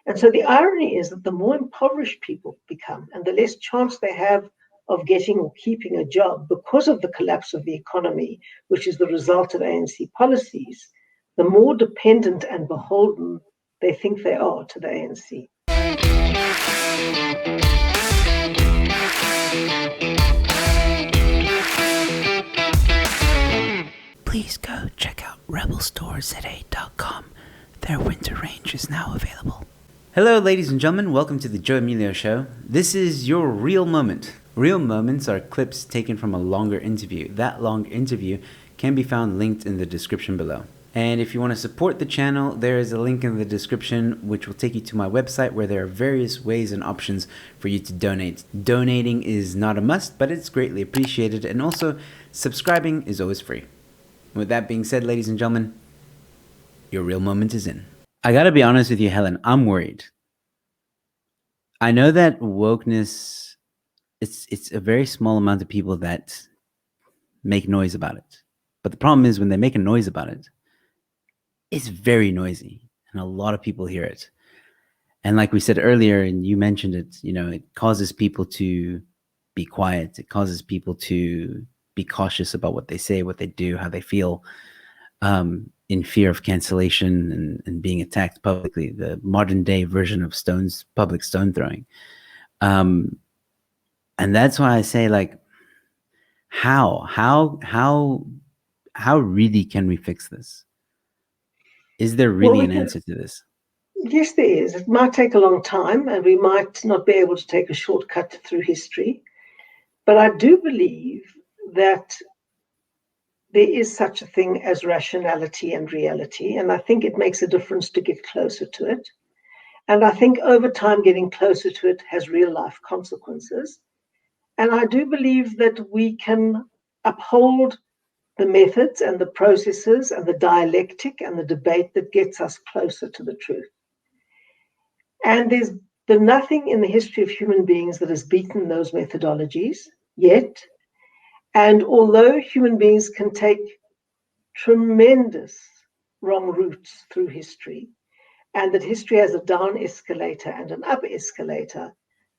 And so the irony is that the more impoverished people become and the less chance they have of getting or keeping a job because of the collapse of the economy, which is the result of ANC policies, the more dependent and beholden they think they are to the ANC. Please go check out rebelstoresza.com. Their winter range is now available. Hello, ladies and gentlemen. Welcome to the Joe Emilio Show. This is your Reel Moment. Reel Moments are clips taken from a longer interview. That long interview can be found linked in the description below. And if you want to support the channel, there is a link in the description which will take you to my website where there are various ways and options for you to donate. Donating is not a must, but it's greatly appreciated. And also, subscribing is always free. With that being said, ladies and gentlemen, your Reel Moment is in. I gotta be honest with you, Helen, I'm worried. I know that wokeness, it's a very small amount of people that make noise about it. But the problem is when they make a noise about it, it's very noisy and a lot of people hear it. And like we said earlier, and you mentioned it, it causes people to be quiet. It causes people to be cautious about what they say, what they do, how they feel, in fear of cancellation and being attacked publicly, the modern day version of public stone throwing. And that's why I say, like, how really can we fix this? Is there really an answer to this? Yes, there is. It might take a long time and we might not be able to take a shortcut through history. But I do believe that there is such a thing as rationality and reality. And I think it makes a difference to get closer to it. And I think over time, getting closer to it has real life consequences. And I do believe that we can uphold the methods and the processes and the dialectic and the debate that gets us closer to the truth. And there's been nothing in the history of human beings that has beaten those methodologies yet. And although human beings can take tremendous wrong routes through history, and that history has a down escalator and an up escalator,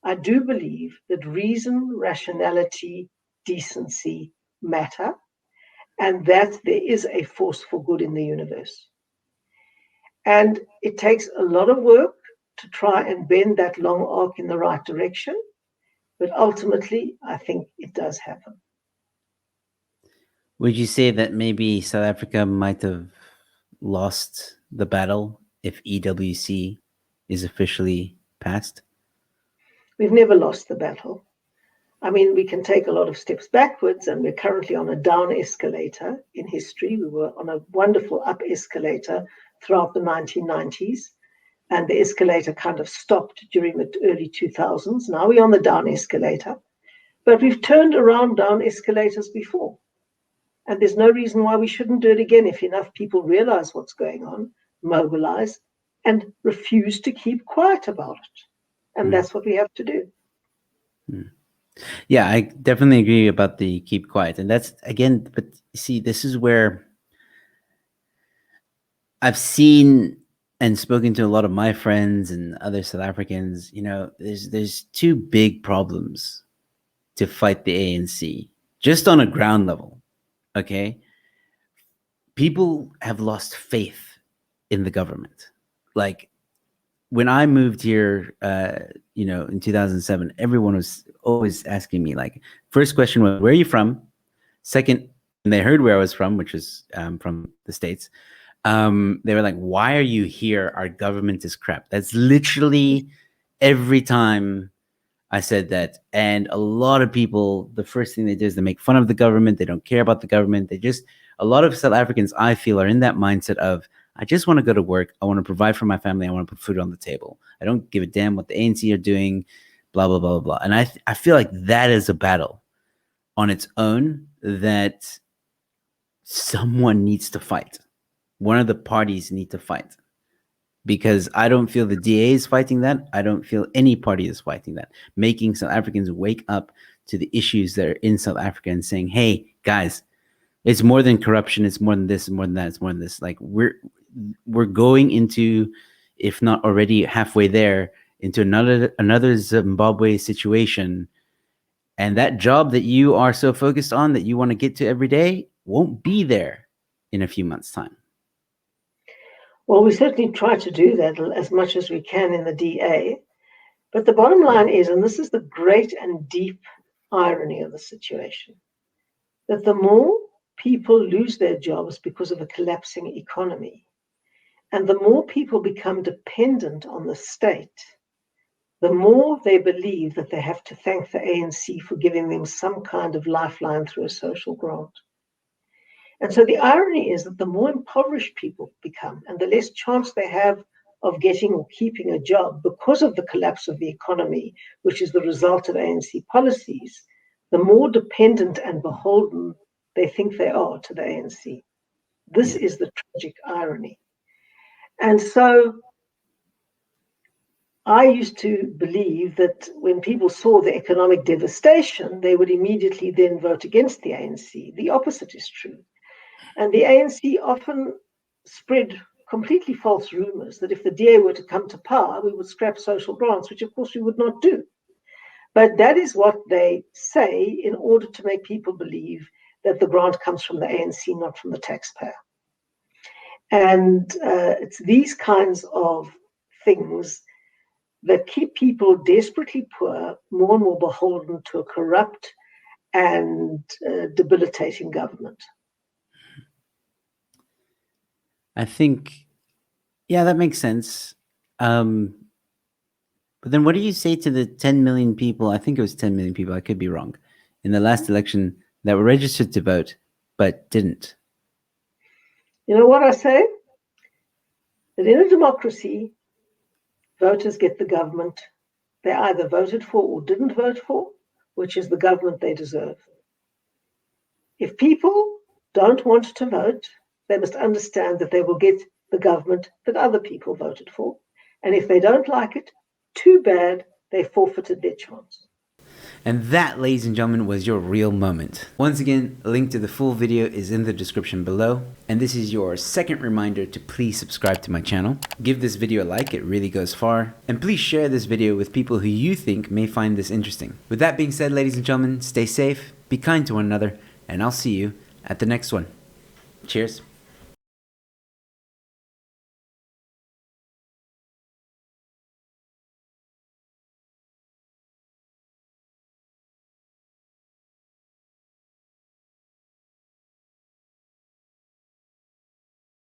I do believe that reason, rationality, decency matter, and that there is a force for good in the universe. And it takes a lot of work to try and bend that long arc in the right direction, but ultimately, I think it does happen. Would you say that maybe South Africa might have lost the battle if EWC is officially passed? We've never lost the battle. I mean, we can take a lot of steps backwards, and we're currently on a down escalator in history. We were on a wonderful up escalator throughout the 1990s, and the escalator kind of stopped during the early 2000s. Now we're on the down escalator, but we've turned around down escalators before. And there's no reason why we shouldn't do it again if enough people realize what's going on, mobilize, and refuse to keep quiet about it. And that's what we have to do. Yeah, I definitely agree about the keep quiet. And that's, again, but see, this is where I've seen and spoken to a lot of my friends and other South Africans. There's two big problems to fight the ANC, just on a ground level. Okay, people have lost faith in the government. Like when I moved here, in 2007, everyone was always asking me, like, first question was, where are you from? Second, and they heard where I was from, which was from the States. They were like, why are you here? Our government is crap. That's literally every time I said that. And a lot of people, the first thing they do is they make fun of the government. They don't care about the government. A lot of South Africans, I feel, are in that mindset of, I just want to go to work. I want to provide for my family. I want to put food on the table. I don't give a damn what the ANC are doing, blah, blah, blah, blah. And I feel like that is a battle on its own that someone needs to fight. One of the parties need to fight. Because I don't feel the DA is fighting that. I don't feel any party is fighting that. Making South Africans wake up to the issues that are in South Africa and saying, hey, guys, it's more than corruption. It's more than this, it's more than that, it's more than this. Like we're going into if not already halfway there, into another Zimbabwe situation. And that job that you are so focused on, that you want to get to every day, won't be there in a few months' time. Well, we certainly try to do that as much as we can in the DA. But the bottom line is, and this is the great and deep irony of the situation, that the more people lose their jobs because of a collapsing economy, and the more people become dependent on the state, the more they believe that they have to thank the ANC for giving them some kind of lifeline through a social grant. And so the irony is that the more impoverished people become and the less chance they have of getting or keeping a job because of the collapse of the economy, which is the result of ANC policies, the more dependent and beholden they think they are to the ANC. This is the tragic irony. And so I used to believe that when people saw the economic devastation, they would immediately then vote against the ANC. The opposite is true. And the ANC often spread completely false rumors that if the DA were to come to power, we would scrap social grants, which of course we would not do. But that is what they say in order to make people believe that the grant comes from the ANC, not from the taxpayer. And it's these kinds of things that keep people desperately poor, more and more beholden to a corrupt and debilitating government. I think, yeah, that makes sense. But then what do you say to the 10 million people, I think it was 10 million people, I could be wrong, in the last election that were registered to vote but didn't? You know what I say? That in a democracy, voters get the government they either voted for or didn't vote for, which is the government they deserve. If people don't want to vote, they must understand that they will get the government that other people voted for. And if they don't like it, too bad, they forfeited their chance. And that, ladies and gentlemen, was your real moment. Once again, a link to the full video is in the description below. And this is your second reminder to please subscribe to my channel. Give this video a like, it really goes far. And please share this video with people who you think may find this interesting. With that being said, ladies and gentlemen, stay safe, be kind to one another, and I'll see you at the next one. Cheers.